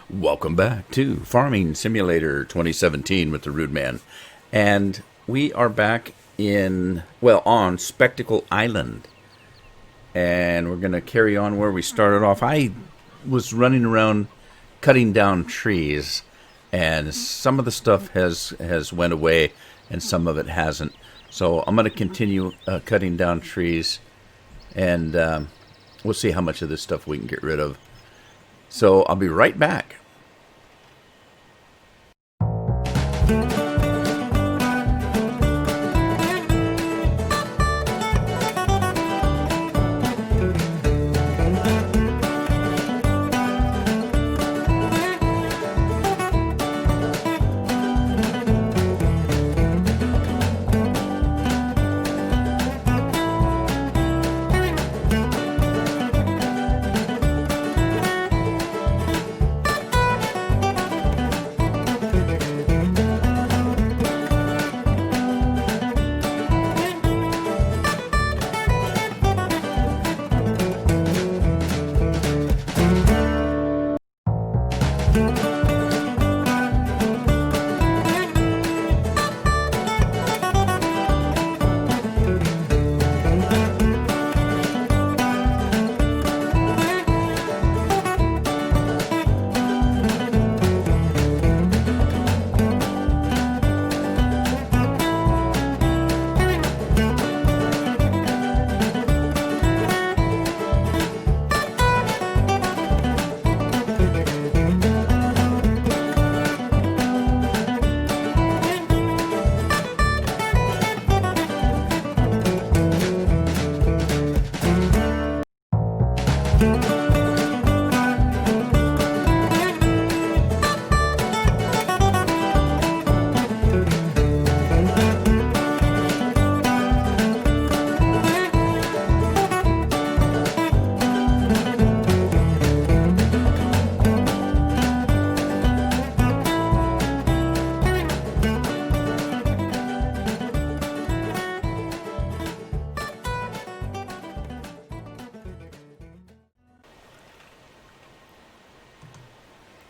Welcome back to Farming Simulator 2017 with the Rude Man. And we are back on Spectacle Island. And we're going to carry on where we started off. I was running around cutting down trees, and some of the stuff has went away and some of it hasn't. So I'm going to continue cutting down trees, and we'll see how much of this stuff we can get rid of. So I'll be right back.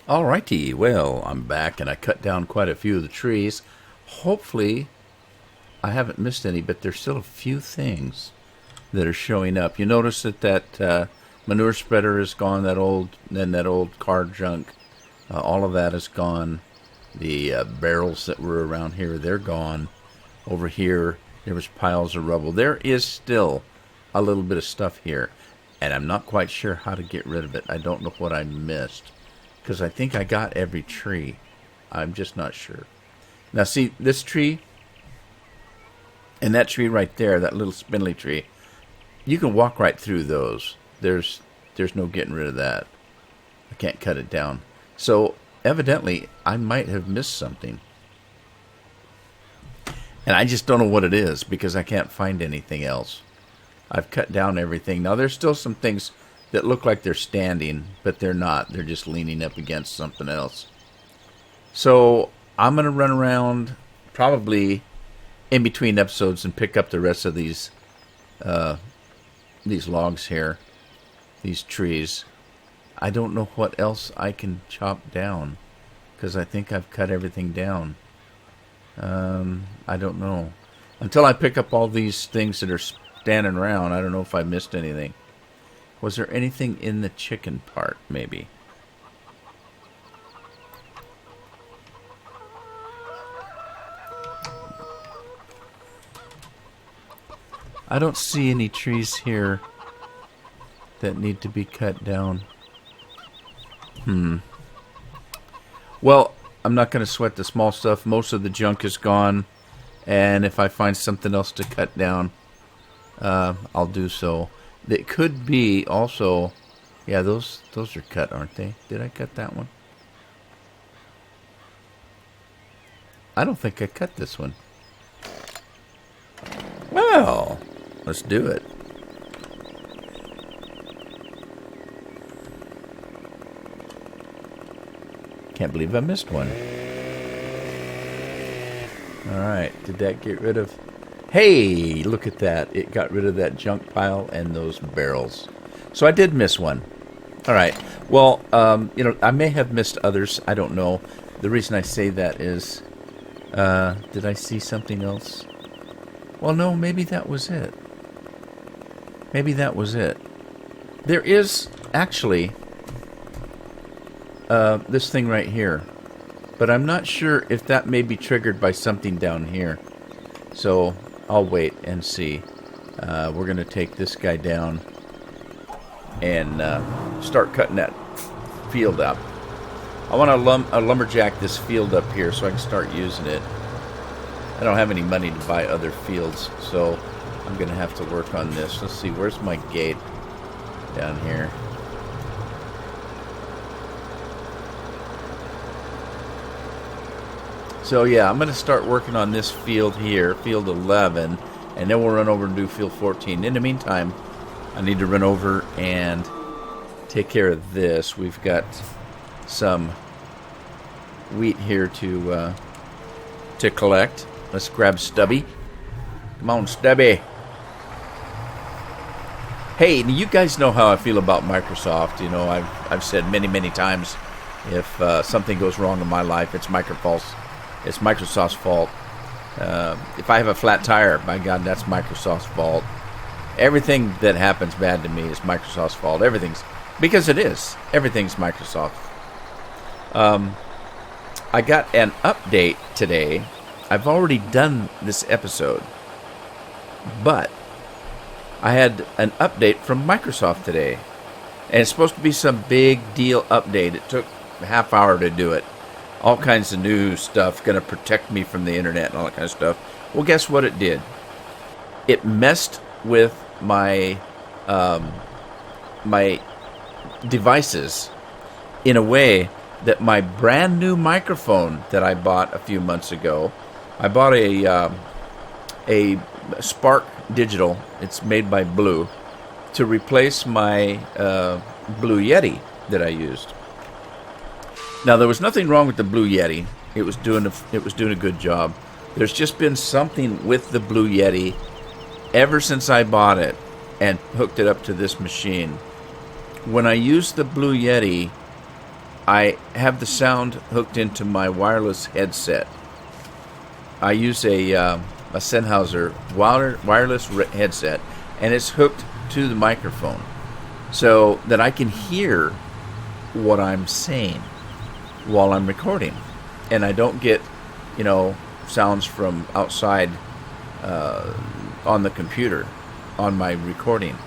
Alrighty, well, I'm back and I cut down quite a few of the trees. Hopefully, I haven't missed any, but there's still a few things that are showing up. You notice that manure spreader is gone, that old car junk, all of that is gone. The barrels that were around here, they're gone. Over here, there was piles of rubble. There is still a little bit of stuff here, and I'm not quite sure how to get rid of it. I don't know what I missed, because I think I got every tree. I'm just not sure. Now see, this tree and that tree right there, that little spindly tree, you can walk right through those. There's no getting rid of that. I can't cut it down. So evidently I might have missed something. And I just don't know what it is because I can't find anything else. I've cut down everything. Now there's still some things that look like they're standing, but they're not. They're just leaning up against something else. So I'm going to run around probably in between episodes and pick up the rest of these logs here, these trees. I don't know what else I can chop down because I think I've cut everything down. I don't know. Until I pick up all these things that are standing around, I don't know if I missed anything. Was there anything in the chicken part, maybe? I don't see any trees here that need to be cut down. Well, I'm not going to sweat the small stuff. Most of the junk is gone. And if I find something else to cut down, I'll do so. It could be also, yeah, those are cut, aren't they? Did I cut that one? I don't think I cut this one. Well, let's do it. Can't believe I missed one. Alright, did that get rid of... Hey, look at that. It got rid of that junk pile and those barrels. So I did miss one. All right. Well, I may have missed others. I don't know. The reason I say that is, did I see something else? Well, no, maybe that was it. Maybe that was it. There is actually this thing right here, but I'm not sure if that may be triggered by something down here. So I'll wait and see. We're going to take this guy down and start cutting that field up. I want to lumberjack this field up here so I can start using it. I don't have any money to buy other fields, so I'm going to have to work on this. Let's see, where's my gate? Down here. So yeah, I'm going to start working on this field here, field 11, and then we'll run over and do field 14. In the meantime, I need to run over and take care of this. We've got some wheat here to collect. Let's grab Stubby. Come on, Stubby. Hey, you guys know how I feel about Microsoft. You know, I've said many, many times, if something goes wrong in my life, it's Microsoft's fault. If I have a flat tire, by God, that's Microsoft's fault. Everything that happens bad to me is Microsoft's fault. Because it is. Everything's Microsoft. I got an update today. I've already done this episode, but I had an update from Microsoft today, and it's supposed to be some big deal update. It took a half hour to do it. All kinds of new stuff, going to protect me from the internet and all that kind of stuff. Well, guess what it did? It messed with my my devices in a way that my brand new microphone that I bought a few months ago, I bought a Spark Digital. It's made by Blue, to replace my Blue Yeti that I used. Now, there was nothing wrong with the Blue Yeti. It was doing a good job. There's just been something with the Blue Yeti ever since I bought it and hooked it up to this machine. When I use the Blue Yeti, I have the sound hooked into my wireless headset. I use a Sennheiser wireless headset, and it's hooked to the microphone so that I can hear what I'm saying while I'm recording, and I don't get, sounds from outside on the computer on my recording.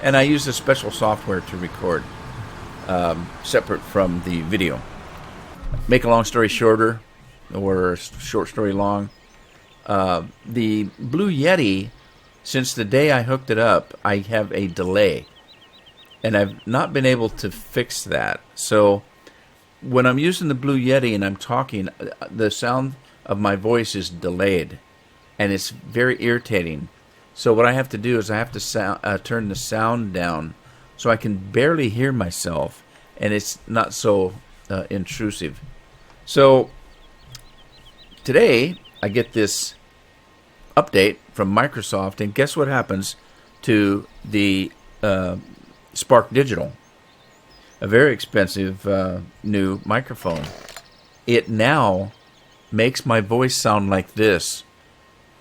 And I use a special software to record separate from the video. Make a long story shorter, or a short story long. The Blue Yeti, since the day I hooked it up, I have a delay, and I've not been able to fix that. So when I'm using the Blue Yeti and I'm talking, the sound of my voice is delayed, and it's very irritating. So what I have to do is I have to turn the sound down so I can barely hear myself, and it's not so intrusive. So today I get this update from Microsoft, and guess what happens to the Spark Digital, a very expensive new microphone. It now makes my voice sound like this.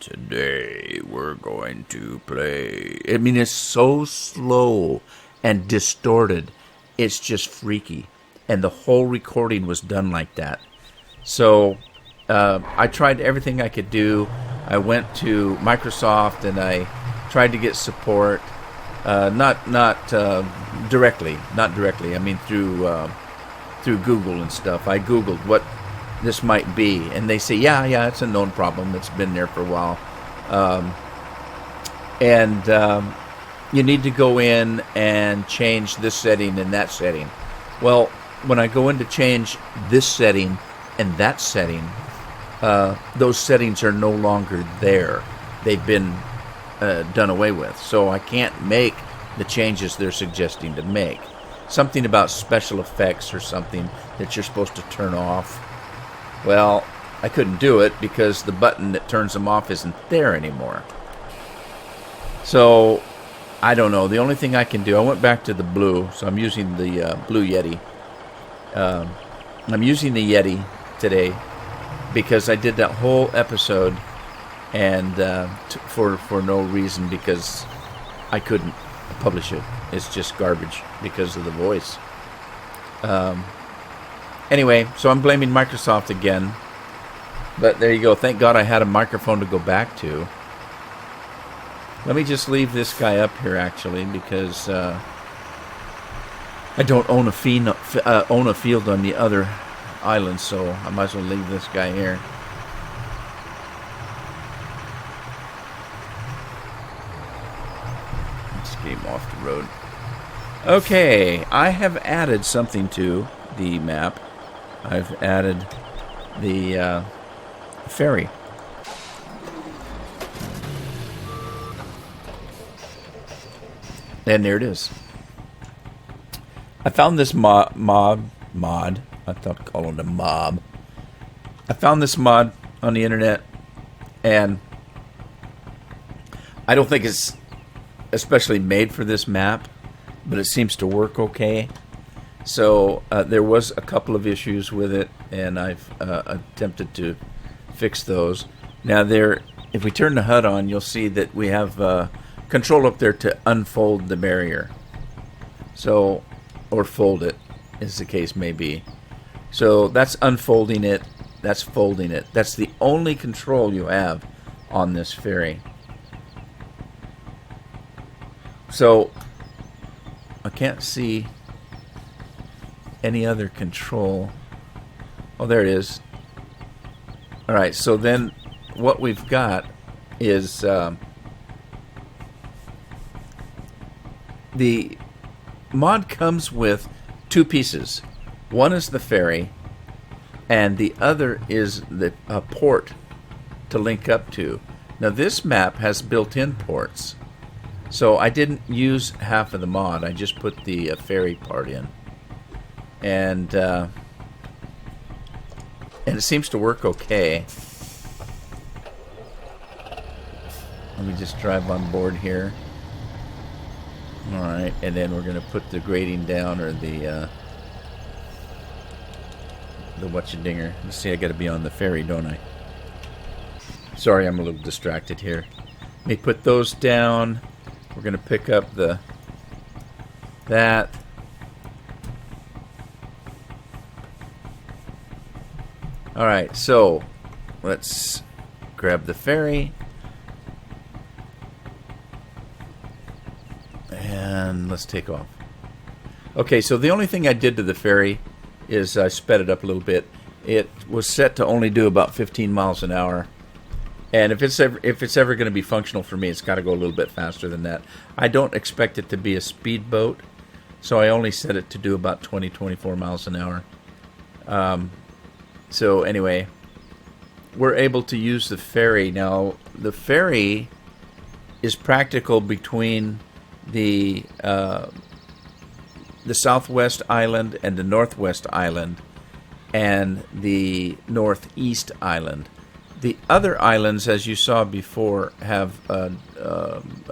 Today we're going to play. I mean, it's so slow and distorted. It's just freaky. And the whole recording was done like that. So I tried everything I could do. I went to Microsoft and I tried to get support. Not directly. I mean, through Google and stuff. I Googled what this might be, and they say, yeah, it's a known problem. It's been there for a while, and you need to go in and change this setting and that setting. Well, when I go in to change this setting and that setting, those settings are no longer there. They've been done away with, so I can't make the changes they're suggesting to make. Something about special effects or something that you're supposed to turn off. Well, I couldn't do it because the button that turns them off isn't there anymore. So I don't know. The only thing I can do, I went back to the blue, so I'm using the Blue Yeti. I'm using the Yeti today because I did that whole episode and for no reason, because I couldn't publish it. It's just garbage because of the voice. Anyway, so I'm blaming Microsoft again. But there you go. Thank God I had a microphone to go back to. Let me just leave this guy up here, actually, because I don't own a field on the other island, so I might as well leave this guy here. Let's get him off the road. Okay, I have added something to the map. I've added the ferry. And there it is. I found this mod. I thought I'd call it a mob. I found this mod on the internet, and I don't think it's especially made for this map, but it seems to work okay. So there was a couple of issues with it, and I've attempted to fix those. Now if we turn the HUD on, you'll see that we have control up there to unfold the barrier. So, or fold it, as the case may be. So that's unfolding it, that's folding it. That's the only control you have on this ferry. So I can't see any other control. Oh, there it is. Alright, so then what we've got is the mod comes with two pieces. One is the ferry, and the other is the port to link up to. Now this map has built-in ports, so I didn't use half of the mod. I just put the ferry part in, and it seems to work okay. Let me just drive on board here. Alright, and then we're going to put the grating down, or the whatcha-dinger. Let's see, I got to be on the ferry, don't I? Sorry, I'm a little distracted here. Let me put those down. We're going to pick up that. Alright, so let's grab the ferry. And let's take off. Okay, so the only thing I did to the ferry is I sped it up a little bit. It was set to only do about 15 miles an hour. And if it's ever going to be functional for me, it's got to go a little bit faster than that. I don't expect it to be a speedboat, so I only set it to do about 20-24 miles an hour. So anyway, we're able to use the ferry. Now, the ferry is practical between the southwest island and the northwest island and the northeast island. The other islands, as you saw before, have a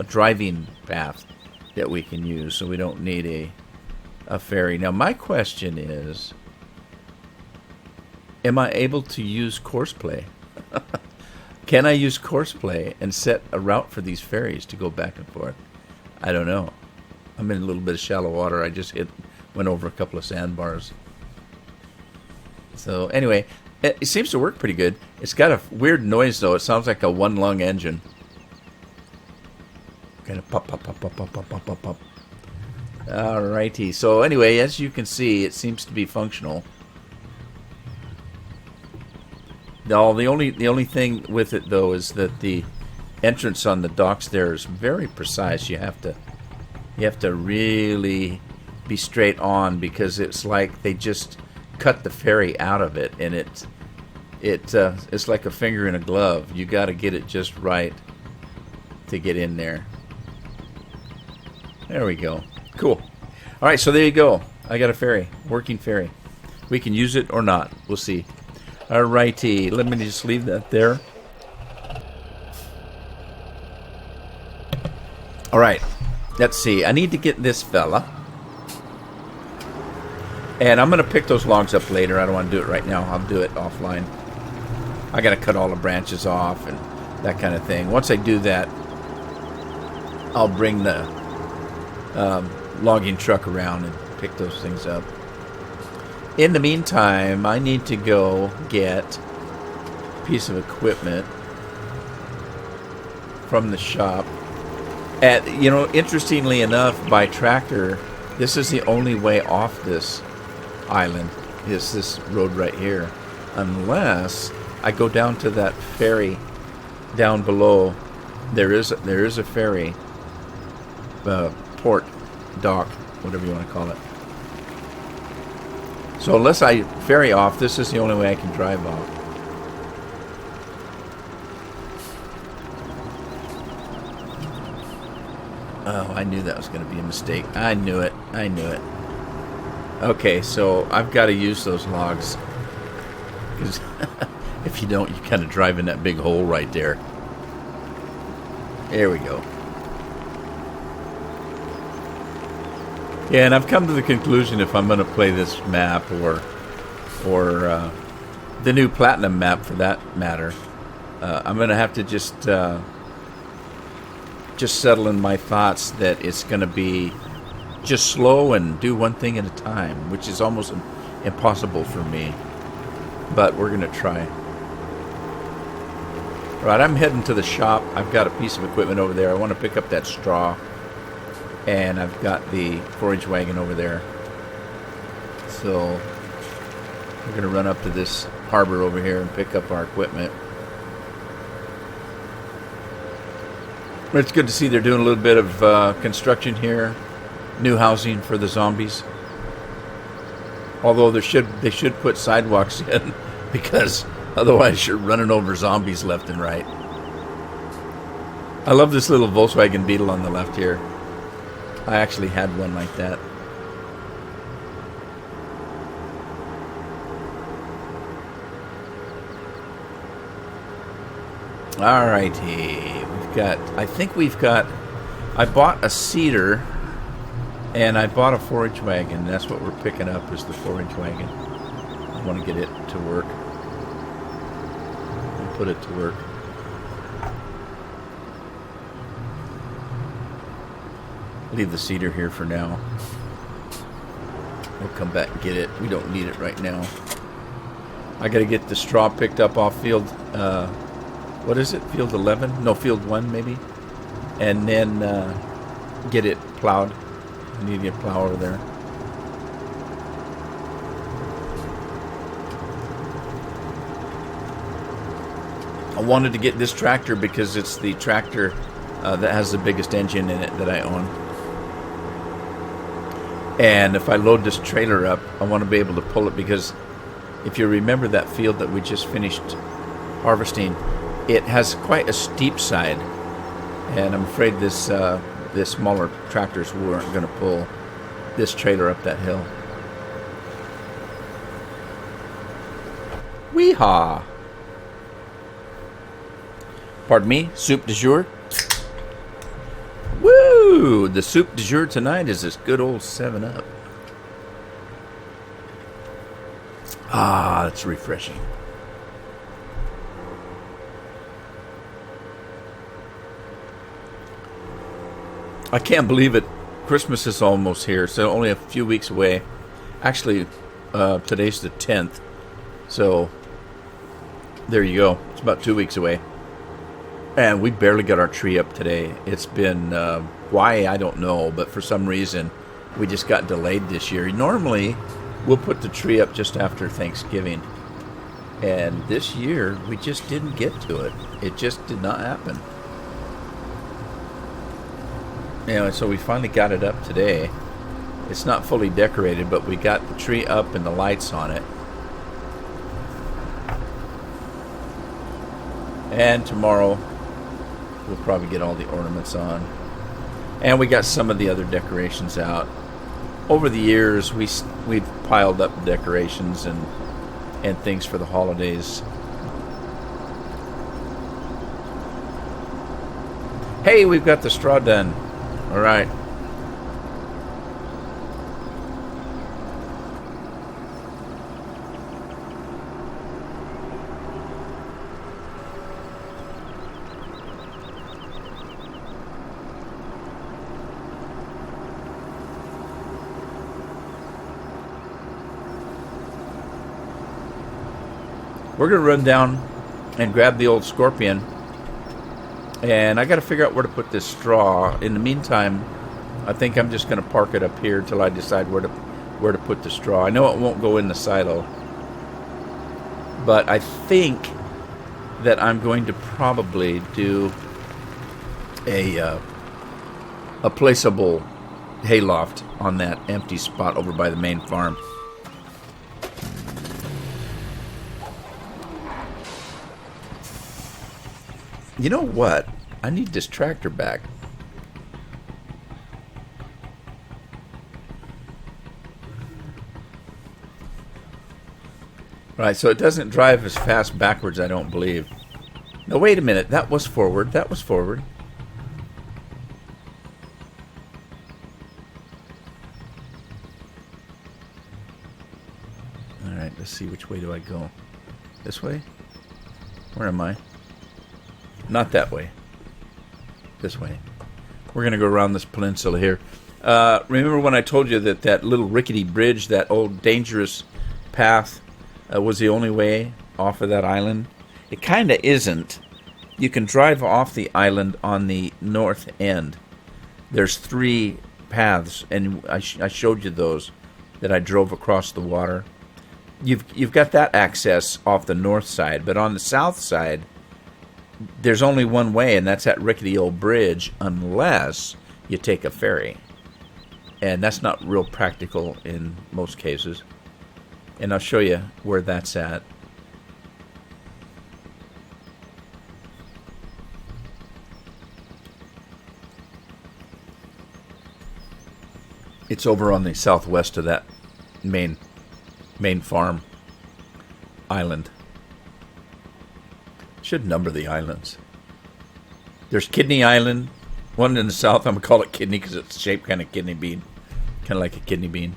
driving path that we can use, so we don't need a ferry. Now, my question is, am I able to use courseplay? Can I use courseplay and set a route for these ferries to go back and forth? I don't know. I'm in a little bit of shallow water. I just went over a couple of sandbars. So anyway, it seems to work pretty good. It's got a weird noise though. It sounds like a one-lung engine. Kind of pop, pop, pop, pop, pop, pop, pop, pop, pop. Alrighty. So anyway, as you can see, it seems to be functional. No, the only thing with it though is that the entrance on the docks there is very precise. You have to really be straight on, because it's like they just cut the ferry out of it, and it's like a finger in a glove. You got to get it just right to get in there. There we go. Cool. All right, so there you go. I got a ferry, working ferry. We can use it or not. We'll see. All righty. Let me just leave that there. All right. let's see. I need to get this fella. And I'm going to pick those logs up later. I don't want to do it right now. I'll do it offline. I got to cut all the branches off and that kind of thing. Once I do that, I'll bring the logging truck around and pick those things up. In the meantime, I need to go get a piece of equipment from the shop. Interestingly enough, by tractor, this is the only way off this island, is this road right here. Unless I go down to that ferry down below. There is a ferry, port, dock, whatever you want to call it. So unless I ferry off, this is the only way I can drive off. Oh, I knew that was going to be a mistake. I knew it. Okay, so I've got to use those logs. Because if you don't, you kind of drive in that big hole right there. There we go. Yeah, and I've come to the conclusion, if I'm going to play this map or the new Platinum map for that matter, I'm going to have to just settle in my thoughts that it's going to be just slow and do one thing at a time, which is almost impossible for me. But we're going to try. Right, I'm heading to the shop. I've got a piece of equipment over there. I want to pick up that straw. And I've got the forage wagon over there. So we're going to run up to this harbor over here and pick up our equipment. But it's good to see they're doing a little bit of construction here. New housing for the zombies. Although they should put sidewalks in, because otherwise you're running over zombies left and right. I love this little Volkswagen Beetle on the left here. I actually had one like that. Alrighty, I bought a cedar and I bought a forage wagon. That's what we're picking up, is the forage wagon. I want to get it to work and put it to work. Leave the cedar here for now. We'll come back and get it. We don't need it right now. I got to get the straw picked up off field. What is it? Field 11? No, field 1 maybe. And then get it plowed. I need to get a plow over there. I wanted to get this tractor because it's the tractor that has the biggest engine in it that I own. And if I load this trailer up, I want to be able to pull it, because if you remember that field that we just finished harvesting, it has quite a steep side, and I'm afraid this smaller tractors weren't going to pull this trailer up that hill. Wee-haw! Pardon me, soup du jour. Woo! The soup du jour tonight is this good old 7-Up. Ah, that's refreshing. I can't believe it. Christmas is almost here, so only a few weeks away. Actually, today's the 10th. So, there you go. It's about 2 weeks away. And we barely got our tree up today. It's been, why, I don't know, but for some reason, we just got delayed this year. Normally, we'll put the tree up just after Thanksgiving. And this year, we just didn't get to it. It just did not happen. Anyway, so we finally got it up today. It's not fully decorated, but we got the tree up and the lights on it. And tomorrow, we'll probably get all the ornaments on. And we got some of the other decorations out. Over the years, we've piled up decorations and things for the holidays. Hey, we've got the straw done. All right. we're going to run down and grab the old scorpion. And I got to figure out where to put this straw. In the meantime, I think I'm just going to park it up here till I decide where to put the straw. I know it won't go in the silo, but I think that I'm going to probably do a placeable hayloft on that empty spot over by the main farm. You know what? I need this tractor back. Right, so it doesn't drive as fast backwards, I don't believe. No, wait a minute. That was forward. That was forward. All right, let's see. Which way do I go? This way? Where am I? Not that way. This way. We're going to go around this peninsula here. Remember when I told you that that little rickety bridge, that old dangerous path, was the only way off of that island? It kind of isn't. You can drive off the island on the north end. There's 3 paths, and I showed you those that I drove across the water. You've got that access off the north side, but on the south side, there's only one way, and that's that rickety old bridge, unless you take a ferry. And that's not real practical in most cases. And I'll show you where that's at. It's over on the southwest of that main farm island. Should number the islands. There's Kidney Island, one in the south. I'm gonna call it Kidney because it's shaped kind of kidney bean, kind of like a kidney bean.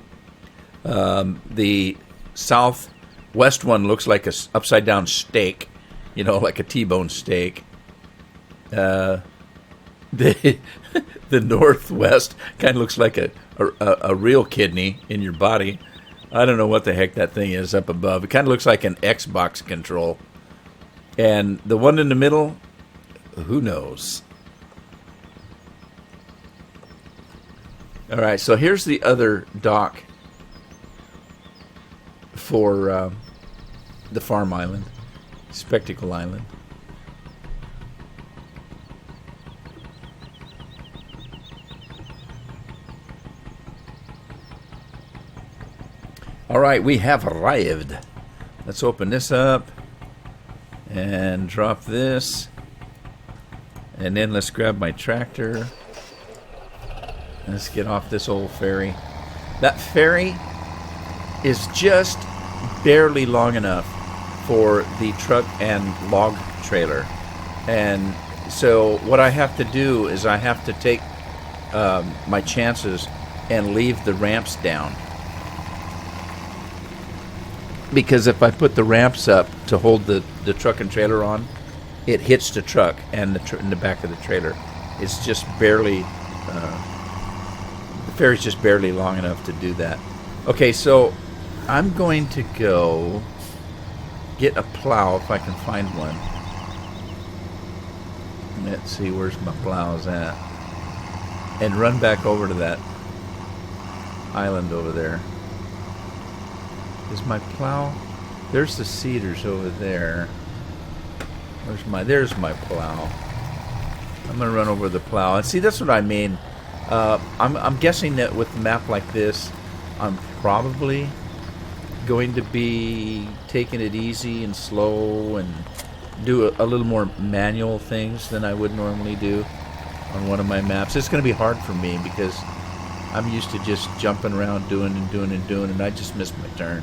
The southwest one looks like a upside down steak, you know, like a T-bone steak. The northwest kind of looks like a real kidney in your body. I don't know what the heck that thing is up above. It kind of looks like an Xbox control. And the one in the middle, who knows? All right, so here's the other dock for the farm island, Spectacle Island. All right, we have arrived. Let's open this up and drop this. And then let's grab my tractor. Let's get off this old ferry. That ferry is just barely long enough for the truck and log trailer. And so what I have to do is I have to take my chances and leave the ramps down. Because if I put the ramps up to hold the truck and trailer on, it hits the truck and in the back of the trailer. It's just barely, the ferry's just barely long enough to do that. Okay, so I'm going to go get a plow if I can find one. Let's see, where's my plows at? And run back over to that island over there. Is my plow? There's the cedars over there. There's my plow. I'm gonna run over the plow and see. That's what I mean. I'm guessing that with a map like this, I'm probably going to be taking it easy and slow and do a little more manual things than I would normally do on one of my maps. It's going to be hard for me because I'm used to just jumping around doing, and I just missed my turn.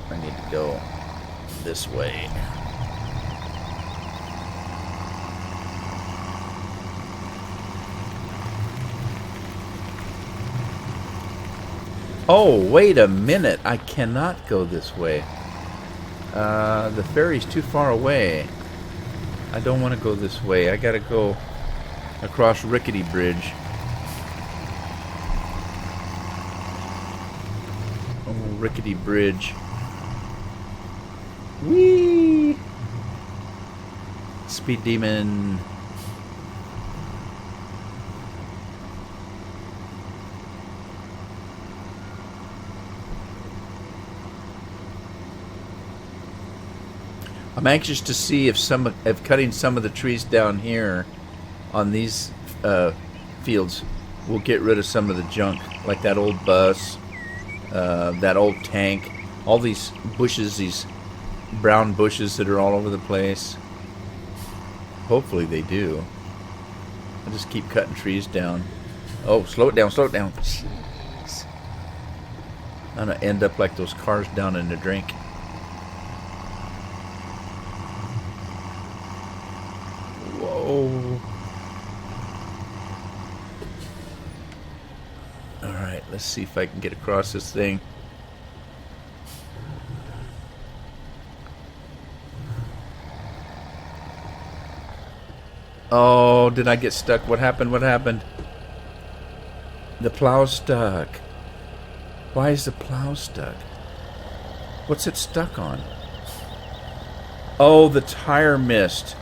I need to go this way. Oh, wait a minute. I cannot go this way. The ferry's too far away. I don't want to go this way. I gotta go across Rickety Bridge. Oh, Rickety Bridge. Whee! Speed demon. I'm anxious to see if cutting some of the trees down here on these fields will get rid of some of the junk, like that old bus, that old tank, all these bushes, these brown bushes that are all over the place. Hopefully they do. I just keep cutting trees down. Oh, slow it down, slow it down. Jeez. I'm gonna end up like those cars down in the drink. Whoa. Alright, let's see if I can get across this thing. Oh, did I get stuck? What happened? What happened? The plow's stuck. Why is the plow stuck? What's it stuck on? Oh, the tire missed.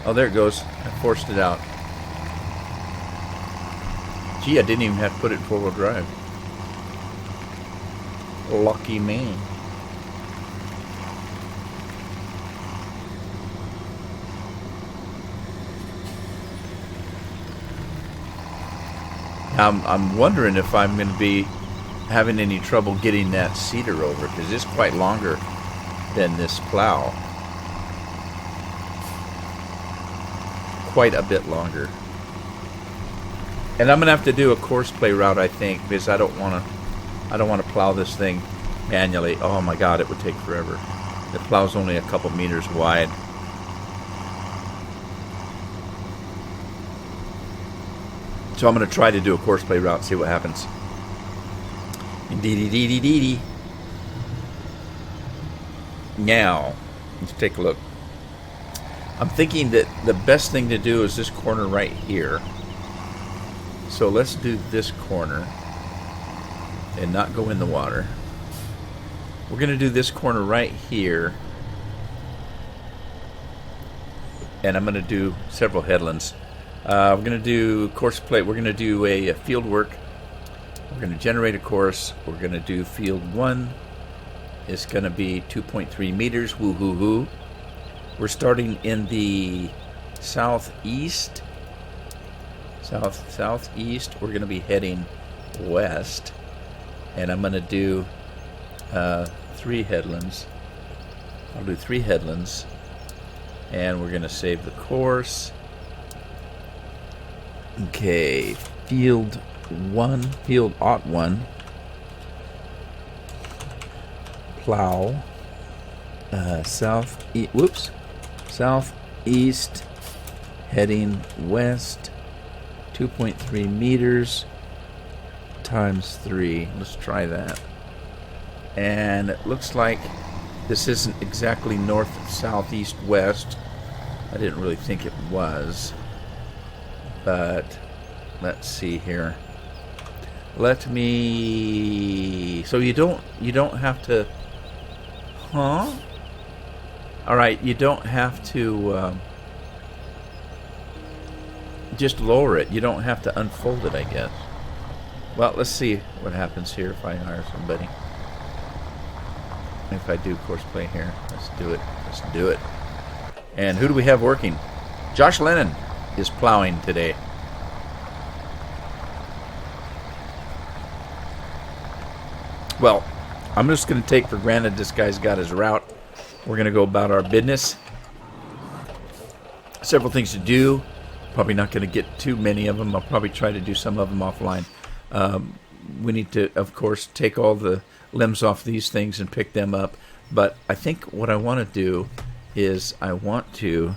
Oh, there it goes. I forced it out. Gee, I didn't even have to put it in four-wheel drive. Lucky me. I'm wondering if I'm going to be having any trouble getting that seeder over, because it's quite longer than this plow. Quite a bit longer. And I'm going to have to do a course play route, I think, because I don't want to plow this thing manually. Oh my God, it would take forever. The plow's only a couple meters wide. So I'm going to try to do a course play route and see what happens. Dee-dee-dee-dee-dee-dee. Now, let's take a look. I'm thinking that the best thing to do is this corner right here. So let's do this corner and not go in the water. We're going to do this corner right here. And I'm going to do several headlands. We're going to do course play. We're going to do a field work. We're going to generate a course. We're going to do field 1. It's going to be 2.3 meters. Woo-hoo-hoo. We're starting in the southeast. Southeast. We're going to be heading west. And I'm going to do 3 headlands. I'll do 3 headlands. And we're going to save the course. Okay, field 1, field aught 1, plow, southeast, heading west, 2.3 meters, times 3. Let's try that. And it looks like this isn't exactly north, south, east, west. I didn't really think it was. But let's see here. Let me. So you don't have to. Huh? All right. You don't have to. Just lower it. You don't have to unfold it, I guess. Well, let's see what happens here if I hire somebody. If I do course play here, let's do it. Let's do it. And who do we have working? Josh Lennon is plowing today. Well, I'm just going to take for granted this guy's got his route. We're going to go about our business. Several things to do. Probably not going to get too many of them. I'll probably try to do some of them offline. We need to, of course, take all the limbs off these things and pick them up. But I think what I want to do is I want to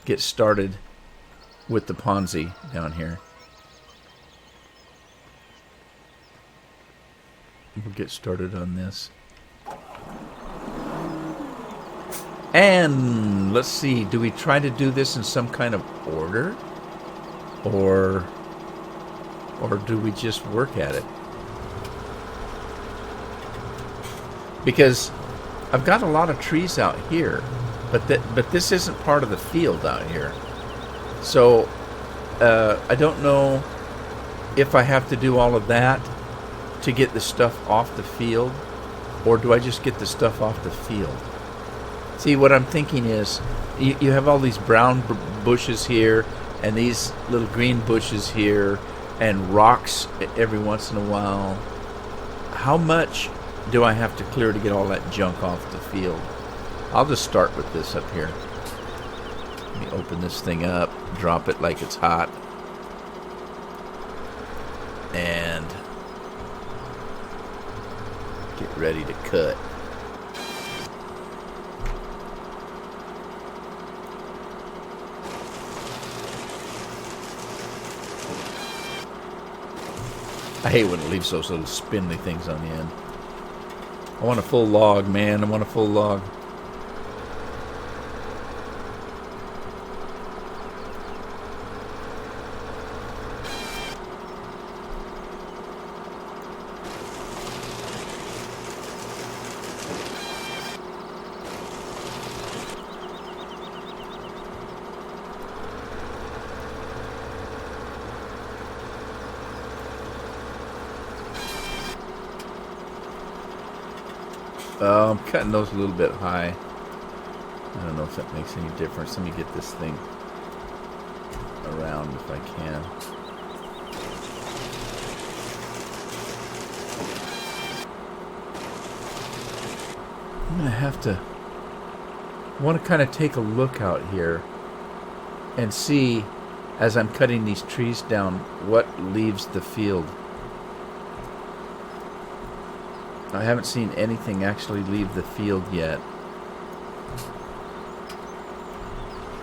get started with the Ponzi down here. We'll get started on this. And let's see, do we try to do this in some kind of order? Or do we just work at it? Because I've got a lot of trees out here, but this isn't part of the field out here. So I don't know if I have to do all of that to get the stuff off the field, or do I just get the stuff off the field? See, what I'm thinking is, you have all these brown bushes here, and these little green bushes here, and rocks every once in a while. How much do I have to clear to get all that junk off the field? I'll just start with this up here. Let me open this thing up, drop it like it's hot, and get ready to cut. I hate when it leaves those little spindly things on the end. I want a full log, man. I want a full log. I'm cutting those a little bit high. I don't know if that makes any difference. Let me get this thing around if I can. I'm going to have to... I want to kind of take a look out here and see, as I'm cutting these trees down, what leaves the field. I haven't seen anything actually leave the field yet.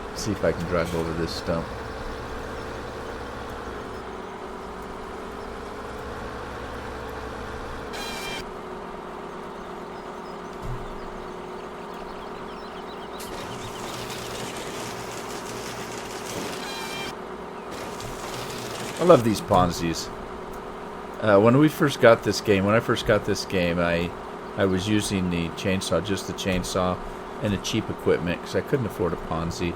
Let's see if I can drive over this stump. I love these Ponzi's. When I first got this game, I was using the chainsaw, just the chainsaw, and the cheap equipment, because I couldn't afford a Ponzi,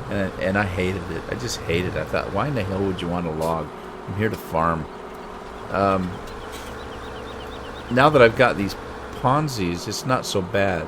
and I hated it. I just hated it. I thought, why in the hell would you want a log? I'm here to farm. Now that I've got these Ponzi's, it's not so bad.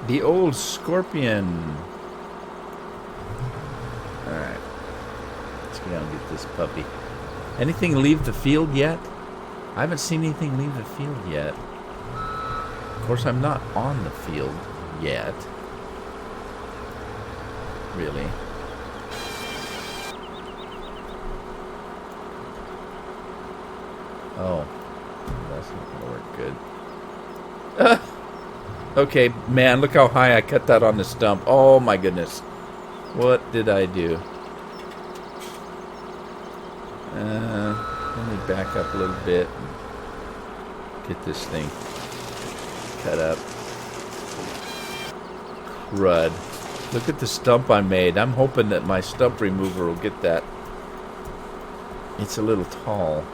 The old scorpion. Alright. Let's go down and get this puppy. Anything leave the field yet? I haven't seen anything leave the field yet. Of course, I'm not on the field yet. Really. Oh. That's not going to work good. Okay, man, look how high I cut that on the stump. Oh, my goodness. What did I do? Let me back up a little bit. Get this thing cut up. Crud. Look at the stump I made. I'm hoping that my stump remover will get that. It's a little tall.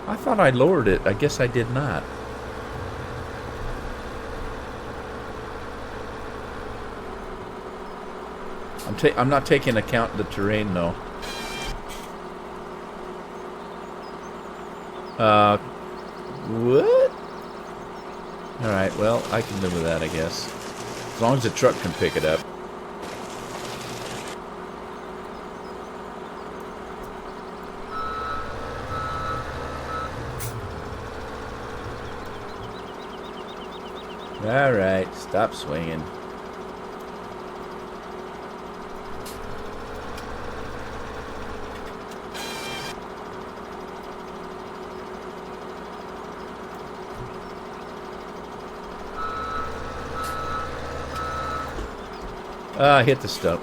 I thought I lowered it. I guess I did not. I'm not taking account of the terrain, though. What? Alright, well, I can live with that, I guess. As long as the truck can pick it up. Alright, stop swinging. I hit the stump.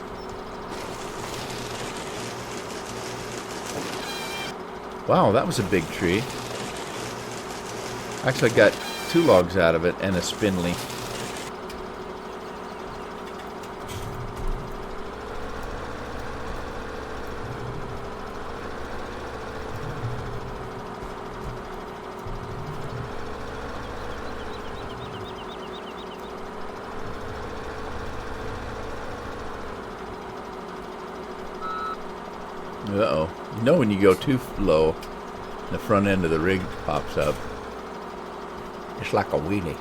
Wow, that was a big tree. Actually, I got 2 logs out of it and a spindly. Uh-oh. You know when you go too low, the front end of the rig pops up. It's like a wheelie.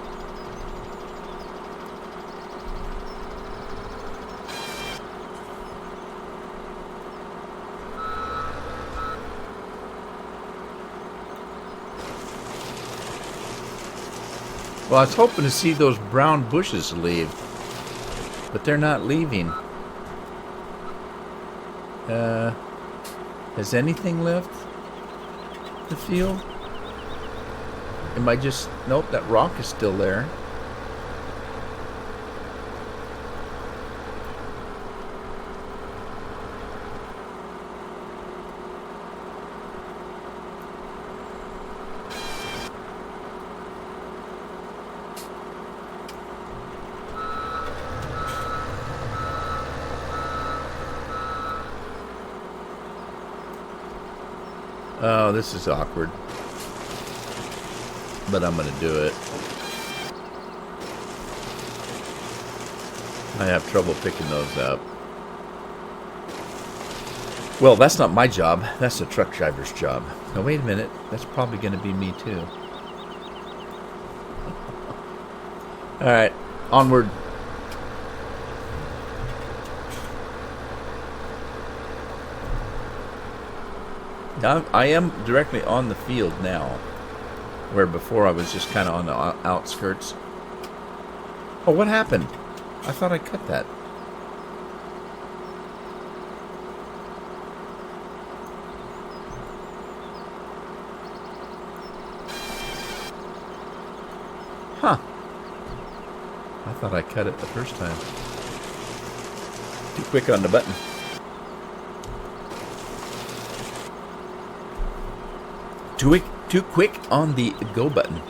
Well, I was hoping to see those brown bushes leave, but they're not leaving. Has anything left the field? Am I just... Nope, that rock is still there. Oh, this is awkward. But I'm going to do it. I have trouble picking those up. Well, that's not my job. That's the truck driver's job. Now, wait a minute. That's probably going to be me, too. All right. Onward. Now, I am directly on the field now, where before I was just kind of on the outskirts. Oh, what happened? I thought I cut that. Huh. I thought I cut it the first time. Too quick on the button. Too quick on the go button.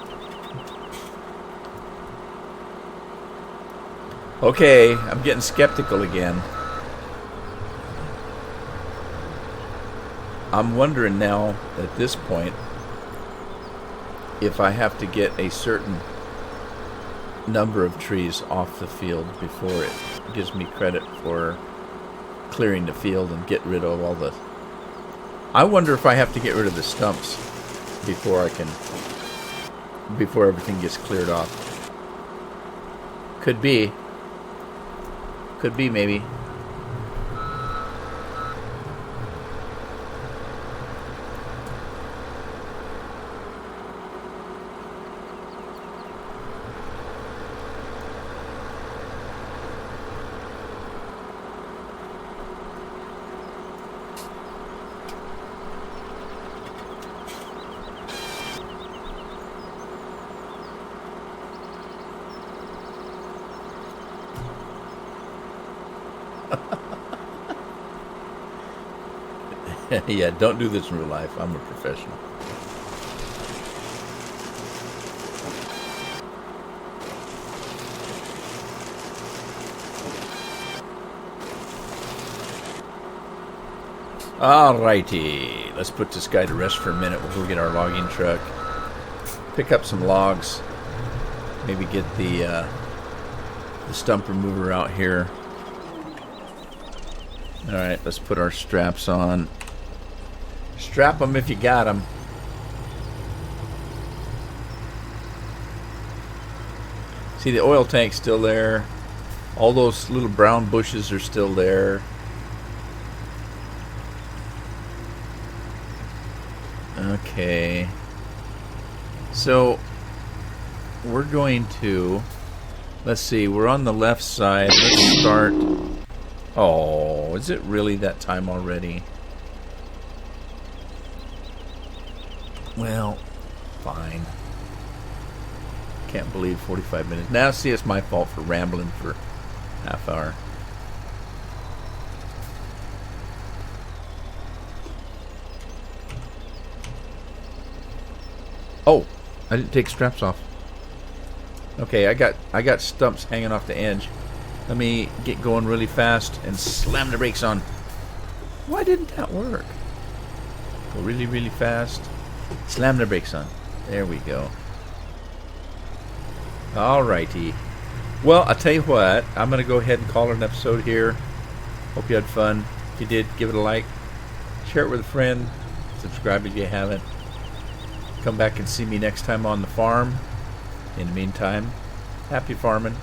Okay, I'm getting skeptical again. I'm wondering now, at this point, if I have to get a certain number of trees off the field before it gives me credit for clearing the field and get rid of all the... I wonder if I have to get rid of the stumps before everything gets cleared off. Could be, maybe. Yeah, don't do this in real life. I'm a professional. Alrighty, let's put this guy to rest for a minute. We'll go get our logging truck, pick up some logs, maybe get the stump remover out here. Alright, let's put our straps on. Strap them if you got them. See, the oil tank's still there. All those little brown bushes are still there. Okay. So, we're going to... Let's see, we're on the left side. Let's start... Oh, is it really that time already? Well, fine. Can't believe 45 minutes. Now, see, it's my fault for rambling for half hour. Oh, I didn't take straps off. Okay, I got stumps hanging off the edge. Let me get going really fast and slam the brakes on. Why didn't that work? Go really, really fast. Slam the brakes on. There we go. Alrighty. Well, I'll tell you what. I'm going to go ahead and call it an episode here. Hope you had fun. If you did, give it a like. Share it with a friend. Subscribe if you haven't. Come back and see me next time on the farm. In the meantime, happy farming.